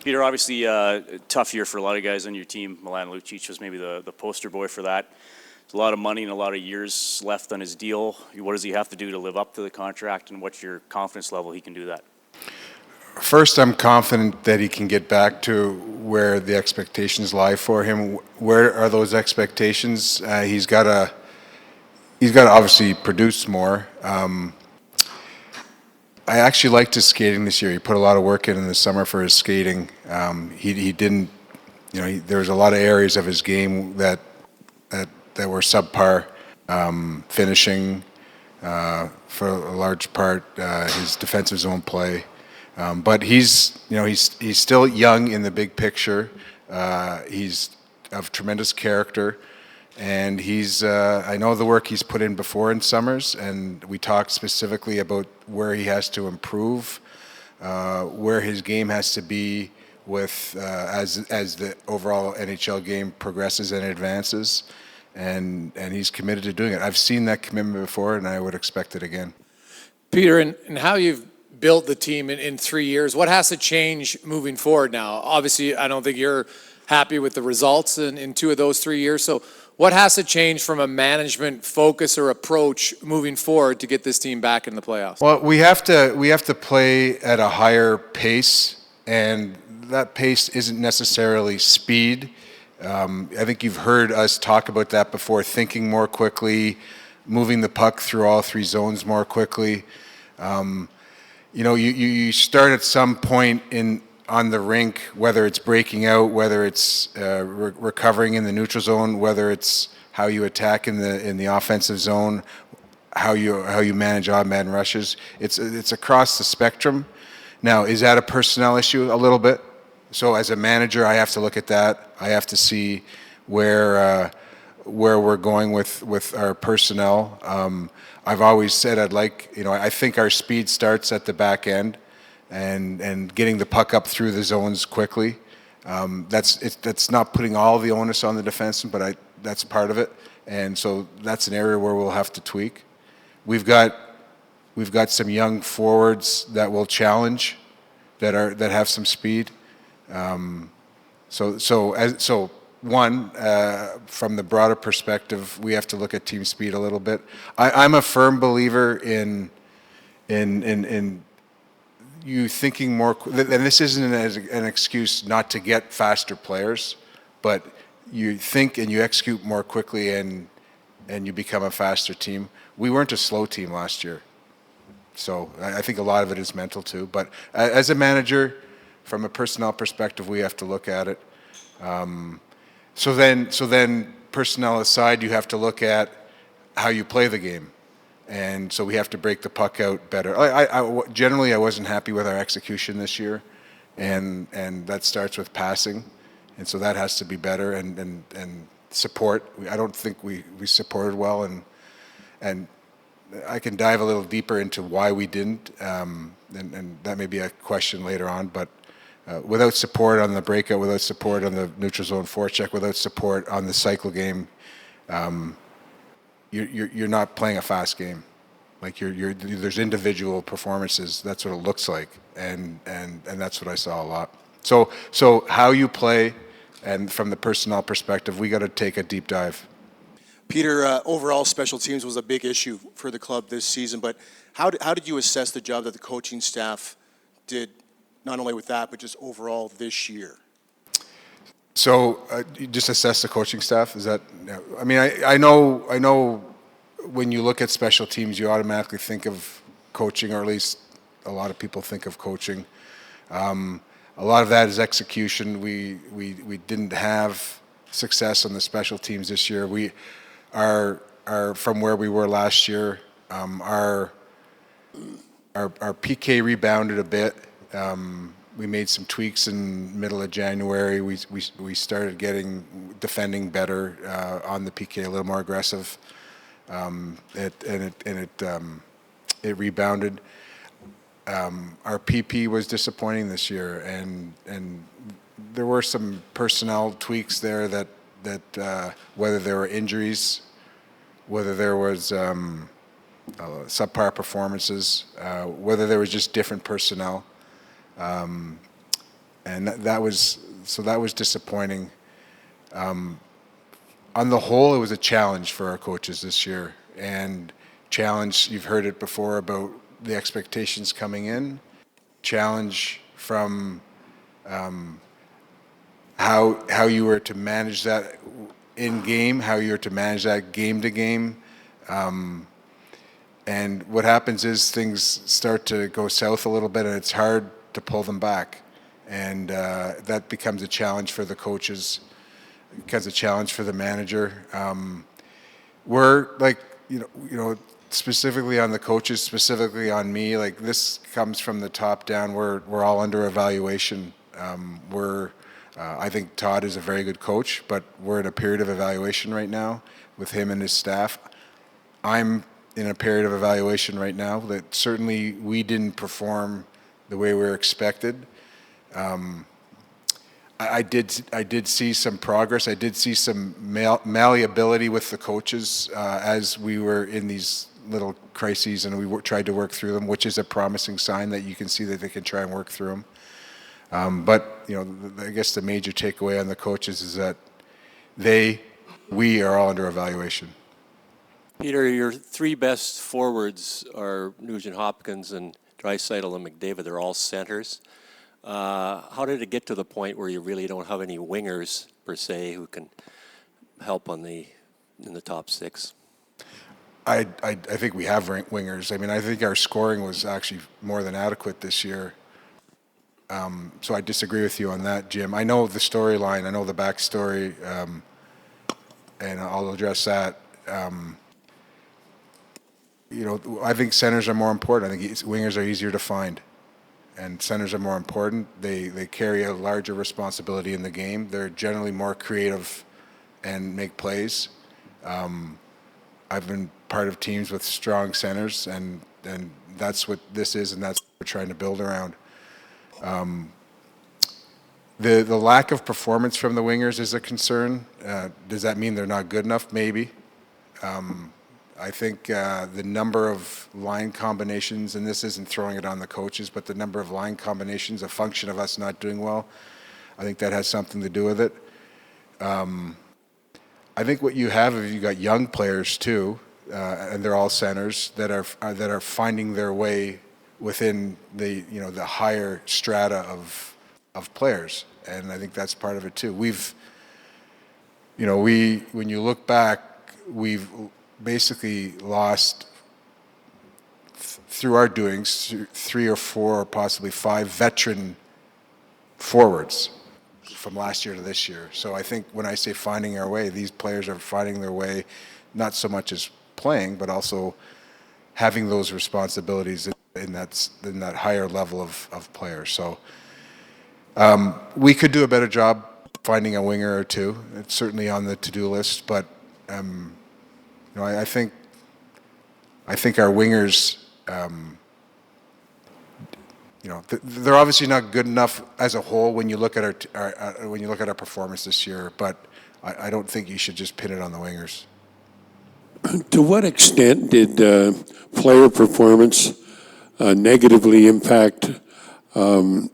Peter, obviously a tough year for a lot of guys on your team. Milan Lucic was maybe the poster boy for that. There's a lot of money and a lot of years left on his deal. What does he have to do to live up to the contract, and what's your confidence level he can do that? First, I'm confident that he can get back to where the expectations lie for him. Where are those expectations? He's got to obviously produce more. I actually liked his skating this year. He put a lot of work in the summer for his skating. He didn't, there was a lot of areas of his game that were subpar. Finishing, for a large part, his defensive zone play. But he's still young in the big picture. He's of tremendous character. And I know the work he's put in before in Summers, and we talked specifically about where he has to improve, where his game has to be with as the overall NHL game progresses and advances, and he's committed to doing it. I've seen that commitment before, and I would expect it again. Peter, and how you've built the team in 3 years, what has to change moving forward now? Obviously, I don't think you're happy with the results in 2 of those 3 years, so what has to change from a management focus or approach moving forward to get this team back in the playoffs? Well, we have to play at a higher pace, and that pace isn't necessarily speed. I think you've heard us talk about that before, thinking more quickly, moving the puck through all 3 zones more quickly. You start at some point on the rink, whether it's breaking out, whether it's recovering in the neutral zone, whether it's how you attack in the offensive zone, how you manage odd man rushes. It's across the spectrum. Now, is that a personnel issue? A little bit. So as a manager, I have to look at that. I have to see where we're going with our personnel. I've always said I think our speed starts at the back end. And getting the puck up through the zones quickly. That's not putting all the onus on the defenseman, but that's part of it. And so that's an area where we'll have to tweak. We've got some young forwards that will challenge, that have some speed. So from the broader perspective, we have to look at team speed a little bit. I'm a firm believer in you thinking more, and this isn't an excuse not to get faster players, but you think and you execute more quickly and you become a faster team. We weren't a slow team last year. So I think a lot of it is mental too. But as a manager, from a personnel perspective, we have to look at it. So then personnel aside, you have to look at how you play the game. And so we have to break the puck out better. Generally, I wasn't happy with our execution this year, and that starts with passing, and so that has to be better. And support. I don't think we supported well, and I can dive a little deeper into why we didn't, and that may be a question later on. But without support on the breakout, without support on the neutral zone forecheck, without support on the cycle game. You're not playing a fast game. Like there's individual performances. That's what it looks like, and that's what I saw a lot. So how you play, and from the personnel perspective, we got to take a deep dive. Peter, overall special teams was a big issue for the club this season. But how did you assess the job that the coaching staff did, not only with that, but just overall this year? So you just assess the coaching staff? Is that? I mean, I know. When you look at special teams, you automatically think of coaching, or at least a lot of people think of coaching. A lot of that is execution. We didn't have success on the special teams this year. We are from where we were last year. Our PK rebounded a bit. We made some tweaks in middle of January. We started defending better on the PK, a little more aggressive. It rebounded. Our PP was disappointing this year, and there were some personnel tweaks there that whether there were injuries, whether there was subpar performances, whether there was just different personnel. And and that was disappointing. On the whole, it was a challenge for our coaches this year, and challenge, you've heard it before about the expectations coming in, challenge from how you were to manage that in game, how you were to manage that game to game. And what happens is things start to go south a little bit, and it's hard to pull them back. And that becomes a challenge for the coaches, it becomes a challenge for the manager. We're like, specifically on the coaches, specifically on me, like this comes from the top down. We're all under evaluation. I think Todd is a very good coach, but we're in a period of evaluation right now with him and his staff. I'm in a period of evaluation right now that certainly we didn't perform the way we were expected. I did see some progress. I did see some malleability with the coaches as we were in these little crises, and we tried to work through them, which is a promising sign that you can see that they can try and work through them. But I guess the major takeaway on the coaches is that we are all under evaluation. Peter, your three best forwards are Nugent Hopkins and Draisaitl and McDavid. They're all centers. How did it get to the point where you really don't have any wingers per se who can help in the top six? I think we have ranked wingers. I mean, I think our scoring was actually more than adequate this year. So I disagree with you on that, Jim. I know the storyline. I know the backstory, and I'll address that. I think centers are more important. I think wingers are easier to find, and centers are more important. They carry a larger responsibility in the game. They're generally more creative and make plays. I've been part of teams with strong centers, and that's what this is, and that's what we're trying to build around. The lack of performance from the wingers is a concern. Does that mean they're not good enough? Maybe. I think the number of line combinations, and this isn't throwing it on the coaches, but the number of line combinations, a function of us not doing well, I think that has something to do with it. I think what you have is you got young players too, and they're all centers that are finding their way within the higher strata of players, and I think that's part of it too. When you look back, we've basically lost through our doings 3 or 4 or possibly 5 veteran forwards from last year to this year. So I think when I say finding our way, these players are finding their way, not so much as playing, but also having those responsibilities in that higher level of players. So we could do a better job finding a winger or two. It's certainly on the to-do list, but I think our wingers, they're obviously not good enough as a whole when you look at our performance this year. But I don't think you should just pin it on the wingers. To what extent did player performance negatively impact the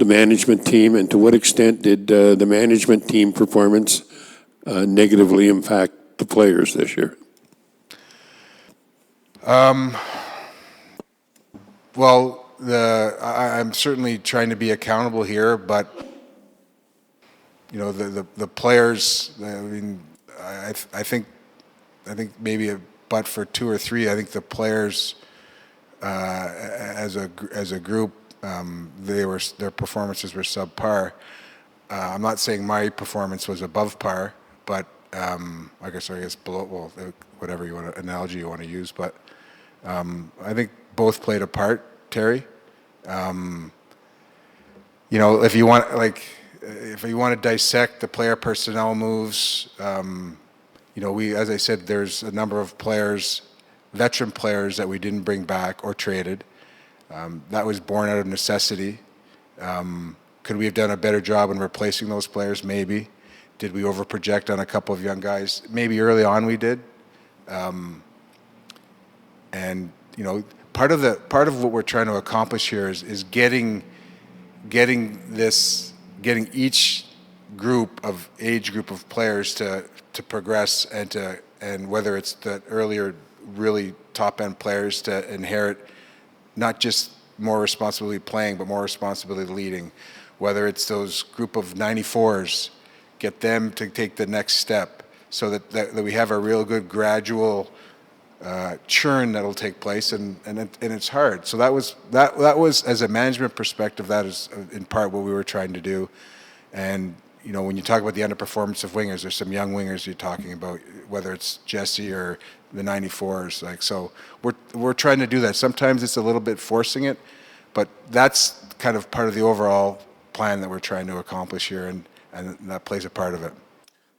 management team, and to what extent did the management team performance negatively impact the players this year? Well, I'm certainly trying to be accountable here, but the players. I mean, I think maybe but for 2 or 3, I think the players as a group, their performances were subpar. I'm not saying my performance was above par, but I guess below. Well, whatever analogy you want to use, but I think both played a part, Terry. If you want to dissect the player personnel moves, as I said, there's a number of players, veteran players that we didn't bring back or traded. That was born out of necessity. Could we have done a better job in replacing those players? Maybe. Did we overproject on a couple of young guys? Maybe early on we did. And part of what we're trying to accomplish here is getting getting each age group of players to progress and whether it's the earlier really top end players to inherit not just more responsibility playing but more responsibility leading, whether it's those group of 94s, get them to take the next step so that we have a real good gradual churn that'll take place, and it's hard. So that was as a management perspective, that is in part what we were trying to do. And when you talk about the underperformance of wingers, there's some young wingers you're talking about, whether it's Jesse or the 94s. Like, so we're trying to do that. Sometimes it's a little bit forcing it, but that's kind of part of the overall plan that we're trying to accomplish here, and that plays a part of it.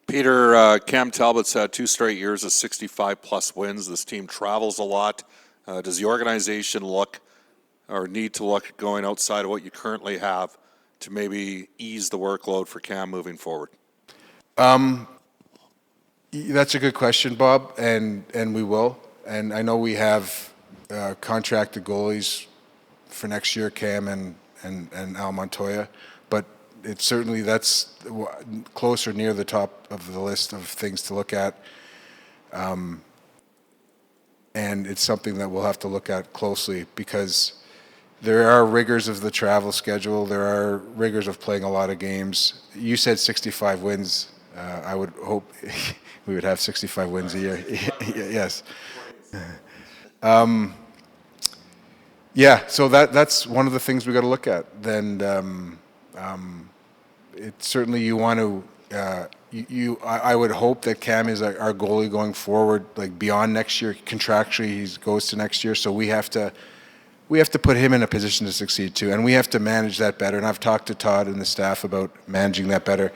Peter, Cam Talbot's had 2 straight years of 65-plus wins. This team travels a lot. Does the organization look or need to look going outside of what you currently have to maybe ease the workload for Cam moving forward? That's a good question, Bob, and we will. And I know we have contracted goalies for next year, Cam and Al Montoya, but it's certainly that's close or near the top of the list of things to look at. And it's something that we'll have to look at closely because there are rigors of the travel schedule. There are rigors of playing a lot of games. You said 65 wins. I would hope we would have 65 wins a year. Yes. Yeah, so that's one of the things we got to look at. Then it's certainly you want to. I would hope that Cam is our goalie going forward, like beyond next year. Contractually, he goes to next year, so we have to put him in a position to succeed too, and we have to manage that better. And I've talked to Todd and the staff about managing that better.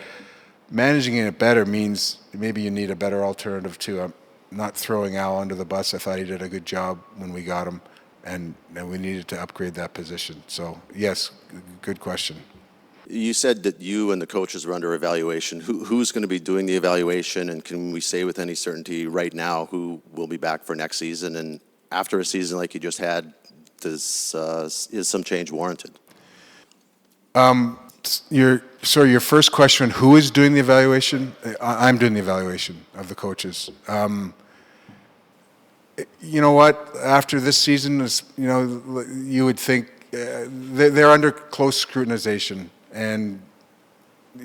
Managing it better means maybe you need a better alternative too. I'm not throwing Al under the bus. I thought he did a good job when we got him, and we needed to upgrade that position. So yes, good question. You said that you and the coaches were under evaluation. Who's going to be doing the evaluation, and can we say with any certainty right now who will be back for next season? And after a season like you just had, is some change warranted? Your first question, who is doing the evaluation? I'm doing the evaluation of the coaches. You know what? After this season, you would think they're under close scrutinization, and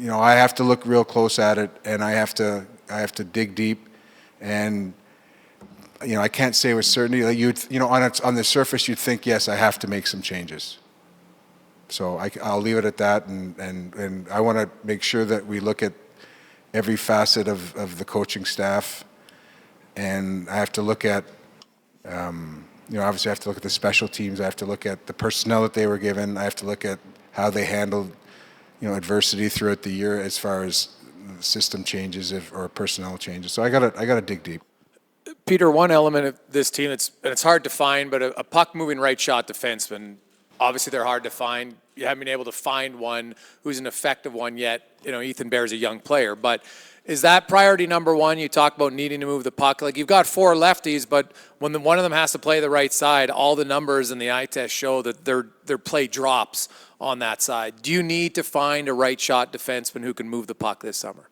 I have to look real close at it, and I have to dig deep, and I can't say with certainty. Like on the surface, you'd think yes, I have to make some changes. So I'll leave it at that, and I want to make sure that we look at every facet of the coaching staff, and I have to look at, obviously I have to look at the special teams, I have to look at the personnel that they were given, I have to look at how they handled, adversity throughout the year as far as system changes or personnel changes. So I gotta dig deep. Peter, one element of this team, it's hard to find, but a puck-moving right-shot defenseman, obviously they're hard to find. You haven't been able to find one who's an effective one yet. Ethan Bear's a young player, but is that priority number one? You talk about needing to move the puck. Like, you've got 4 lefties, but when one of them has to play the right side, all the numbers in the eye test show that their play drops on that side. Do you need to find a right-shot defenseman who can move the puck this summer?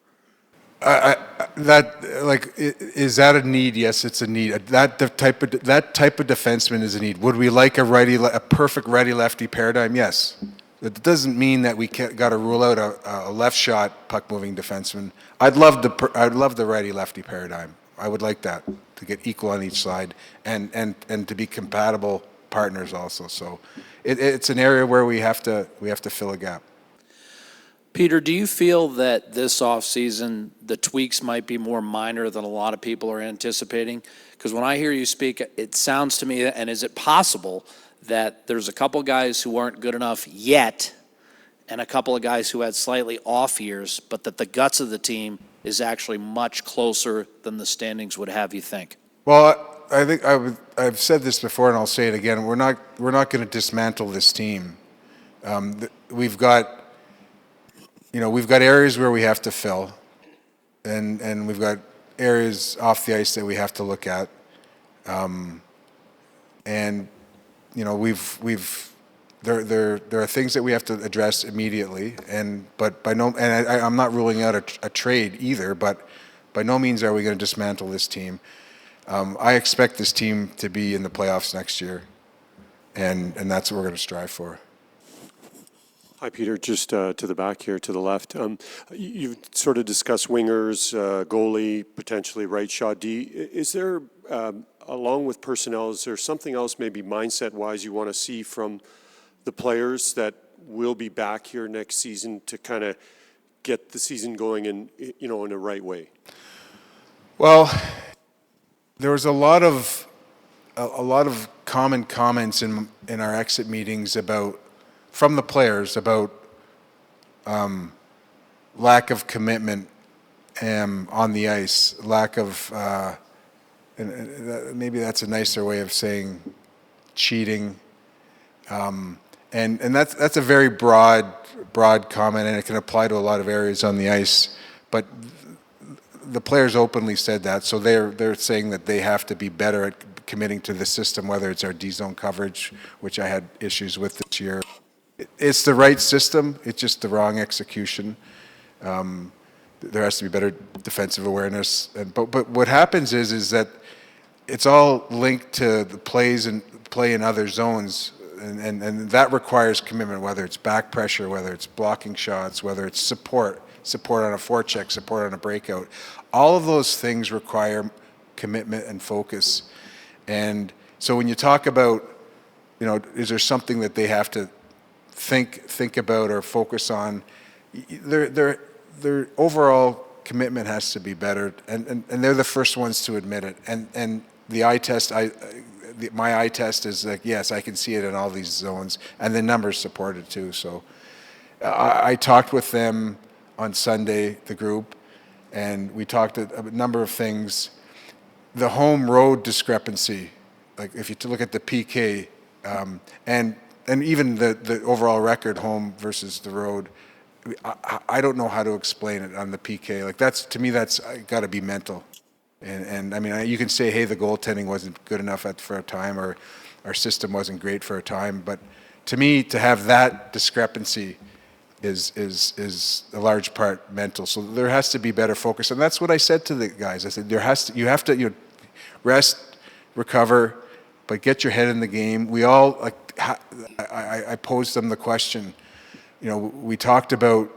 Is that a need? Yes, it's a need. That type of defenseman is a need. Would we like a perfect righty-lefty paradigm? Yes. It doesn't mean that we got to rule out a left-shot puck-moving defenseman. I'd love the righty-lefty paradigm. I would like that to get equal on each side and to be compatible partners also. So it's an area where we have to fill a gap. Peter, do you feel that this offseason the tweaks might be more minor than a lot of people are anticipating? Because when I hear you speak, it sounds to me, and is it possible that there's a couple guys who aren't good enough yet and a couple of guys who had slightly off years, but that the guts of the team is actually much closer than the standings would have you think? Well, I think I've said this before, and I'll say it again. We're not going to dismantle this team. We've got areas where we have to fill, and we've got areas off the ice that we have to look at. there are things that we have to address immediately, I'm not ruling out a trade either, but by no means are we going to dismantle this team. I expect this team to be in the playoffs next year, and that's what we're going to strive for. Hi, Peter. Just to the back here, to the left. You've sort of discussed wingers, goalie, potentially right shot D. Is there, along with personnel, is there something else maybe mindset-wise you want to see from the players that will be back here next season to kind of get the season going in a right way? Well, there was a lot of common comments in our exit meetings from the players about lack of commitment on the ice, lack of maybe that's a nicer way of saying cheating, and that's a very broad comment, and it can apply to a lot of areas on the ice, but the players openly said that, so they're saying that they have to be better at committing to the system, whether it's our D-zone coverage, which I had issues with this year. It's the right system, it's just the wrong execution. There has to be better defensive awareness. But what happens is that it's all linked to the play in other zones, and that requires commitment, whether it's back pressure, whether it's blocking shots, whether it's support on a forecheck, support on a breakout. All of those things require commitment and focus. And so when you talk about, is there something that they have to think about or focus on, their overall commitment has to be better, and they're the first ones to admit it. And the eye test, my eye test is like, yes, I can see it in all these zones, and the numbers support it too. So I talked with them on Sunday, the group, and we talked a number of things. The home road discrepancy, like if you look at the PK, and even the overall record, home versus the road, I don't know how to explain it on the PK. Like to me, that's got to be mental. And I mean, you can say, hey, the goaltending wasn't good enough for a time, or our system wasn't great for a time. But to me, to have that discrepancy is a large part mental. So there has to be better focus, and that's what I said to the guys. I said you have to rest, recover, but get your head in the game. We all I posed them the question. We talked about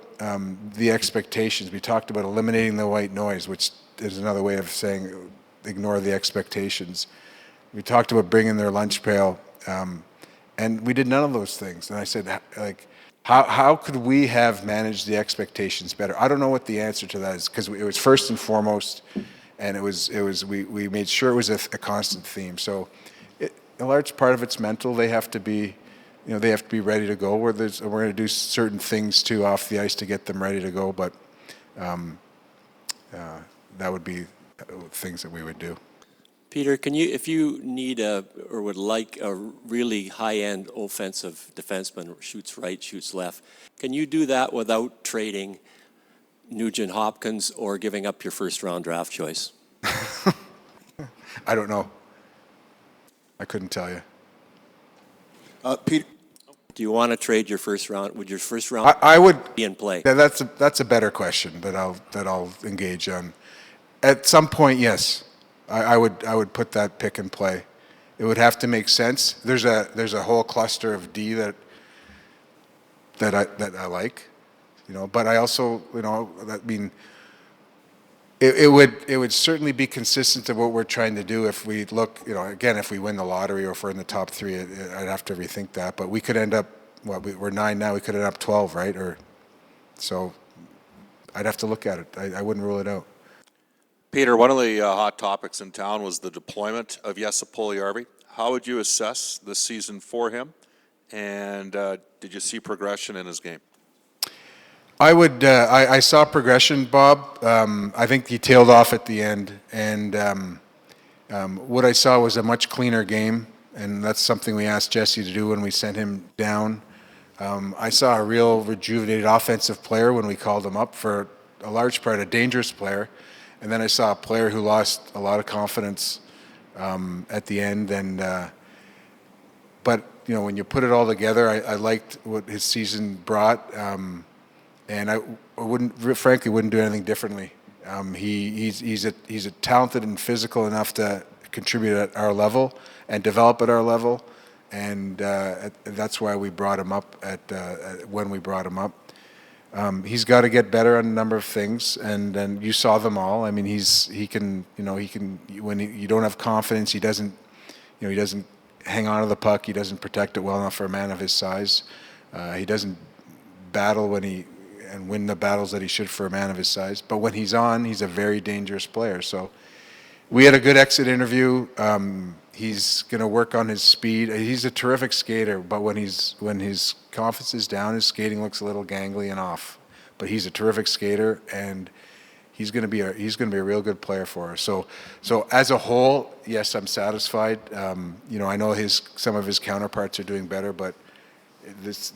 the expectations. We talked about eliminating the white noise, which is another way of saying ignore the expectations. We talked about bringing their lunch pail, and we did none of those things. And I said, how could we have managed the expectations better? I don't know what the answer to that is, because it was first and foremost, and we made sure it was a constant theme. So a large part of it's mental. They have to be ready to go. We're going to do certain things too off the ice to get them ready to go, but that would be things that we would do. Peter, if you need or would like a really high-end offensive defenseman, shoots right, shoots left, can you do that without trading Nugent Hopkins or giving up your first-round draft choice? I don't know. I couldn't tell you. Peter, do you want to trade your first round? Would your first round I would be in play? Yeah, that's a better question that I'll engage on. At some point, yes, I would put that pick in play. It would have to make sense. There's a whole cluster of D that I like, But I also, it would certainly be consistent to what we're trying to do. If we look, again, if we win the lottery or if we're in the top three, I'd have to rethink that. But we could end up, we're 9 now. We could end up 12, right? So I'd have to look at it. I wouldn't rule it out. Peter, one of the hot topics in town was the deployment of Jesse Puljujärvi. How would you assess this season for him? And did you see progression in his game? I saw progression, Bob. I think he tailed off at the end, and what I saw was a much cleaner game, and that's something we asked Jesse to do when we sent him down. I saw a real rejuvenated offensive player when we called him up, for a large part a dangerous player, and then I saw a player who lost a lot of confidence at the end. But when you put it all together, I liked what his season brought, and I frankly wouldn't do anything differently. He's a talented and physical enough to contribute at our level and develop at our level, and that's why we brought him up when we brought him up. He's got to get better on a number of things, and you saw them all. I mean, he can when you don't have confidence, he doesn't hang on to the puck. He doesn't protect it well enough for a man of his size. He doesn't battle and win the battles that he should for a man of his size. But when he's on, he's a very dangerous player. So we had a good exit interview. He's going to work on his speed. He's a terrific skater, but when his confidence is down, his skating looks a little gangly and off. But he's a terrific skater, and he's going to be a real good player for us. So as a whole, yes, I'm satisfied. I know some of his counterparts are doing better, but this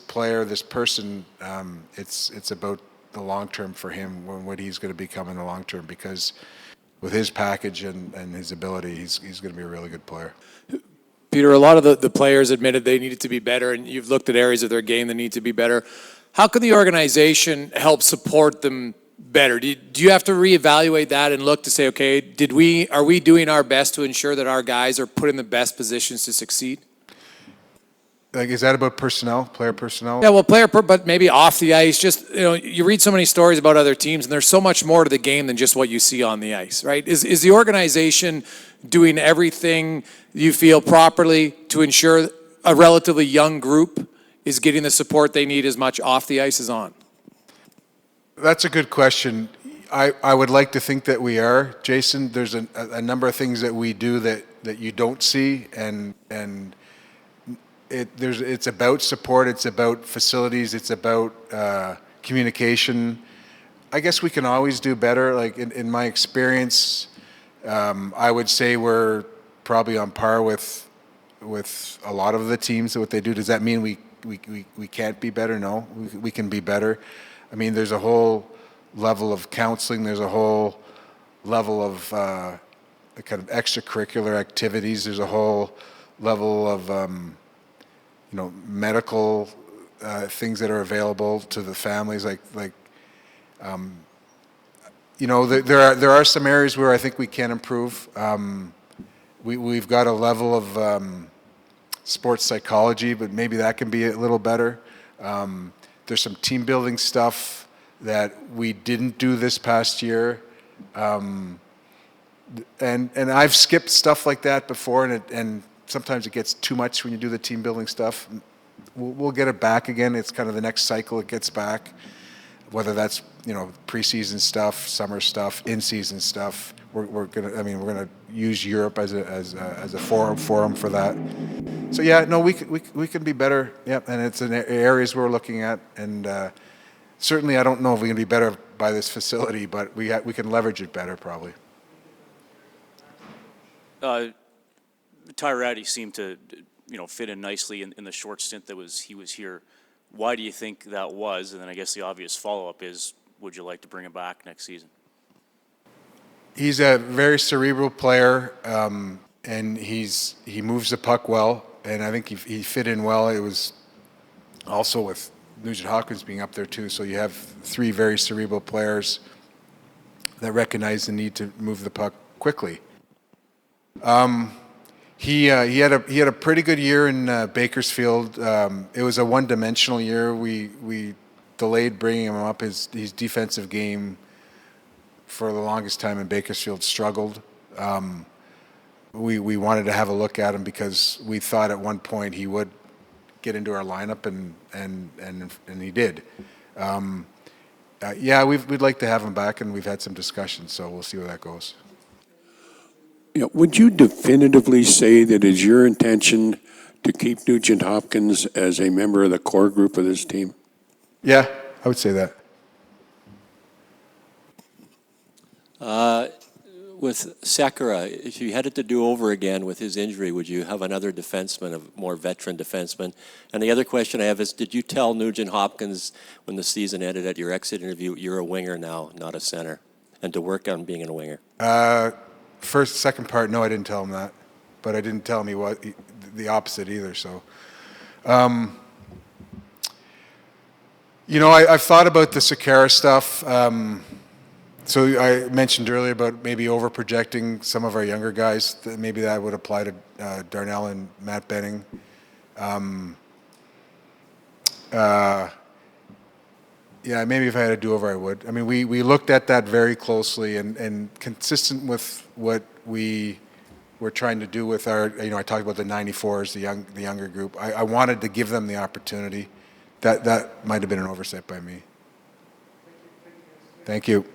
player, this person, it's about the long term for him, what he's going to become in the long term, because with his package and his ability, he's going to be a really good player. Peter, a lot of the players admitted they needed to be better, and you've looked at areas of their game that need to be better. How can the organization help support them better? Do you have to reevaluate that and look to say, okay, are we doing our best to ensure that our guys are put in the best positions to succeed? Like, is that about personnel, player personnel? Yeah, well, but maybe off the ice. Just, you read so many stories about other teams, and there's so much more to the game than just what you see on the ice, right? Is the organization doing everything you feel properly to ensure a relatively young group is getting the support they need as much off the ice as on? That's a good question. I would like to think that we are, Jason. There's a number of things that we do that you don't see, and it's about support, it's about facilities, it's about communication. I guess we can always do better. Like in my experience, I would say we're probably on par with a lot of the teams, what they do. Does that mean we can't be better? No, we can be better. I mean, there's a whole level of counseling, there's a whole level of kind of extracurricular activities, there's a whole level of medical things that are available to the families. There are some areas where I think we can improve. We've got a level of sports psychology, but maybe that can be a little better. There's some team building stuff that we didn't do this past year. And I've skipped stuff like that before, and sometimes it gets too much when you do the team building stuff. We'll get it back again. It's kind of the next cycle it gets back, whether that's preseason stuff, summer stuff, in-season stuff. We're gonna use Europe as a forum for that. So yeah, no, we can be better. Yeah, and it's in areas we're looking at, and certainly I don't know if we can be better by this facility, but we can leverage it better probably. Chiarelli seemed to, fit in nicely in the short stint he was here. Why do you think that was? And then I guess the obvious follow-up is, would you like to bring him back next season? He's a very cerebral player, and he moves the puck well, and I think he fit in well. It was also with Nugent Hopkins being up there too, so you have three very cerebral players that recognize the need to move the puck quickly. He had a pretty good year in Bakersfield. It was a one-dimensional year. We delayed bringing him up. His defensive game for the longest time in Bakersfield struggled. We wanted to have a look at him because we thought at one point he would get into our lineup, and he did. We'd like to have him back, and we've had some discussions, so we'll see where that goes. Would you definitively say that it's your intention to keep Nugent Hopkins as a member of the core group of this team? Yeah, I would say that. With Sakura, if you had it to do over again with his injury, would you have another defenseman, a more veteran defenseman? And the other question I have is, did you tell Nugent Hopkins when the season ended at your exit interview, you're a winger now, not a center, and to work on being a winger? Second part, no, I didn't tell him that. But I didn't tell him the opposite either. So, I've thought about the Sakara stuff. So I mentioned earlier about maybe over-projecting some of our younger guys. Maybe that would apply to Darnell and Matt Benning. Yeah, maybe if I had a do-over, I would. I mean, we looked at that very closely, and consistent with what we were trying to do with our, I talked about the 94s, the younger group. I wanted to give them the opportunity. That might have been an oversight by me. Thank you.